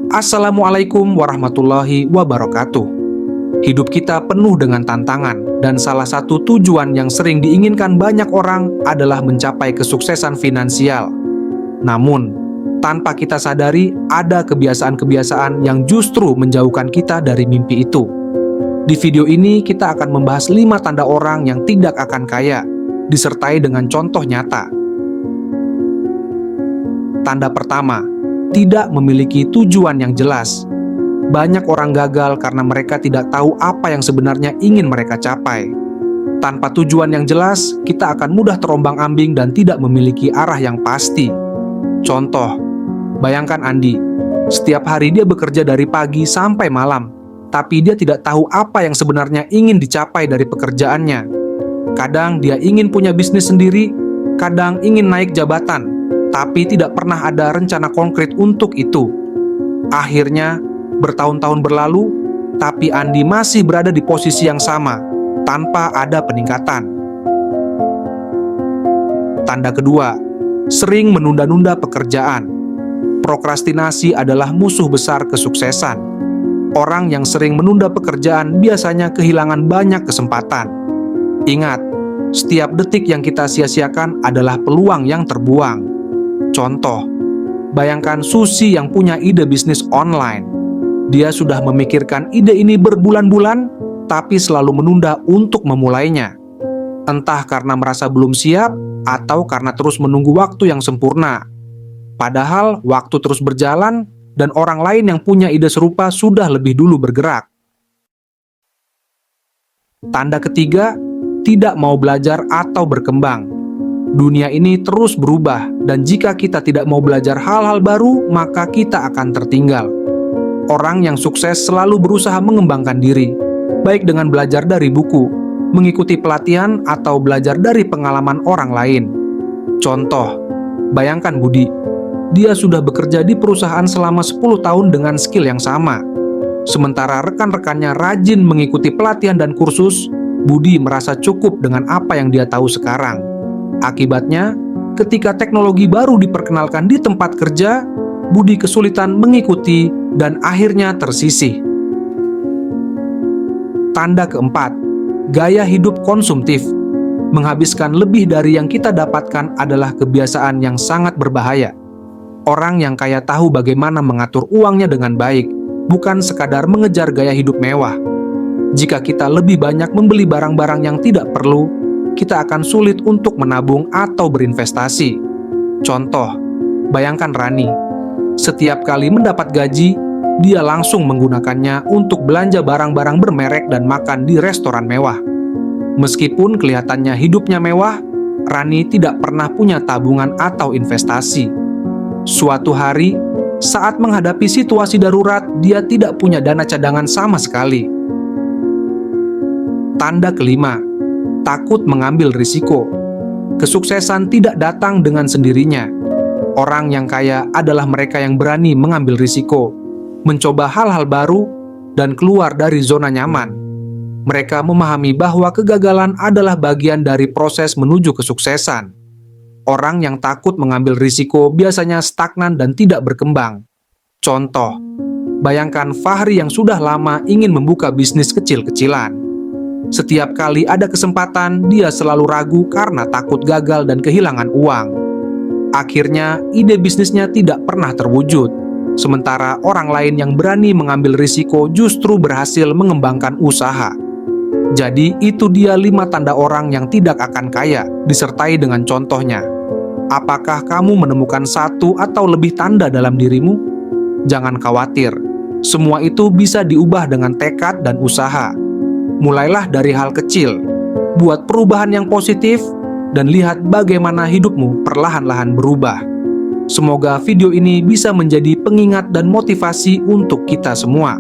Assalamualaikum warahmatullahi wabarakatuh. Hidup kita penuh dengan tantangan, dan salah satu tujuan yang sering diinginkan banyak orang adalah mencapai kesuksesan finansial. Namun, tanpa kita sadari, ada kebiasaan-kebiasaan yang justru menjauhkan kita dari mimpi itu. Di video ini, kita akan membahas 5 tanda orang yang tidak akan kaya, disertai dengan contoh nyata. Tanda pertama, tidak memiliki tujuan yang jelas. Banyak orang gagal karena mereka tidak tahu apa yang sebenarnya ingin mereka capai. Tanpa tujuan yang jelas, kita akan mudah terombang-ambing dan tidak memiliki arah yang pasti. Contoh, bayangkan Andi. Setiap hari dia bekerja dari pagi sampai malam, tapi dia tidak tahu apa yang sebenarnya ingin dicapai dari pekerjaannya. Kadang dia ingin punya bisnis sendiri, kadang ingin naik jabatan, tapi tidak pernah ada rencana konkret untuk itu. Akhirnya, bertahun-tahun berlalu, tapi Andi masih berada di posisi yang sama, tanpa ada peningkatan. Tanda kedua, sering menunda-nunda pekerjaan. Prokrastinasi adalah musuh besar kesuksesan. Orang yang sering menunda pekerjaan biasanya kehilangan banyak kesempatan. Ingat, setiap detik yang kita sia-siakan adalah peluang yang terbuang. Contoh, bayangkan Susi yang punya ide bisnis online. Dia sudah memikirkan ide ini berbulan-bulan, tapi selalu menunda untuk memulainya. Entah karena merasa belum siap, atau karena terus menunggu waktu yang sempurna. Padahal waktu terus berjalan, dan orang lain yang punya ide serupa sudah lebih dulu bergerak. Tanda ketiga, tidak mau belajar atau berkembang. Dunia ini terus berubah, dan jika kita tidak mau belajar hal-hal baru, maka kita akan tertinggal. Orang yang sukses selalu berusaha mengembangkan diri, baik dengan belajar dari buku, mengikuti pelatihan, atau belajar dari pengalaman orang lain. Contoh, bayangkan Budi. Dia sudah bekerja di perusahaan selama 10 tahun dengan skill yang sama. Sementara rekan-rekannya rajin mengikuti pelatihan dan kursus, Budi merasa cukup dengan apa yang dia tahu sekarang. Akibatnya, ketika teknologi baru diperkenalkan di tempat kerja, Budi kesulitan mengikuti dan akhirnya tersisih. Tanda keempat, gaya hidup konsumtif. Menghabiskan lebih dari yang kita dapatkan adalah kebiasaan yang sangat berbahaya. Orang yang kaya tahu bagaimana mengatur uangnya dengan baik, bukan sekadar mengejar gaya hidup mewah. Jika kita lebih banyak membeli barang-barang yang tidak perlu, kita akan sulit untuk menabung atau berinvestasi. Contoh, bayangkan Rani. Setiap kali mendapat gaji, dia langsung menggunakannya untuk belanja barang-barang bermerek dan makan di restoran mewah. Meskipun kelihatannya hidupnya mewah, Rani tidak pernah punya tabungan atau investasi. Suatu hari, saat menghadapi situasi darurat, dia tidak punya dana cadangan sama sekali. Tanda kelima, takut mengambil risiko. Kesuksesan tidak datang dengan sendirinya. Orang yang kaya adalah mereka yang berani mengambil risiko, mencoba hal-hal baru, dan keluar dari zona nyaman. Mereka memahami bahwa kegagalan adalah bagian dari proses menuju kesuksesan. Orang yang takut mengambil risiko biasanya stagnan dan tidak berkembang. Contoh, bayangkan Fahri yang sudah lama ingin membuka bisnis kecil-kecilan. Setiap kali ada kesempatan, dia selalu ragu karena takut gagal dan kehilangan uang. Akhirnya, ide bisnisnya tidak pernah terwujud. Sementara orang lain yang berani mengambil risiko justru berhasil mengembangkan usaha. Jadi, itu dia 5 tanda orang yang tidak akan kaya, disertai dengan contohnya. Apakah kamu menemukan satu atau lebih tanda dalam dirimu? Jangan khawatir, semua itu bisa diubah dengan tekad dan usaha. Mulailah dari hal kecil, buat perubahan yang positif, dan lihat bagaimana hidupmu perlahan-lahan berubah. Semoga video ini bisa menjadi pengingat dan motivasi untuk kita semua.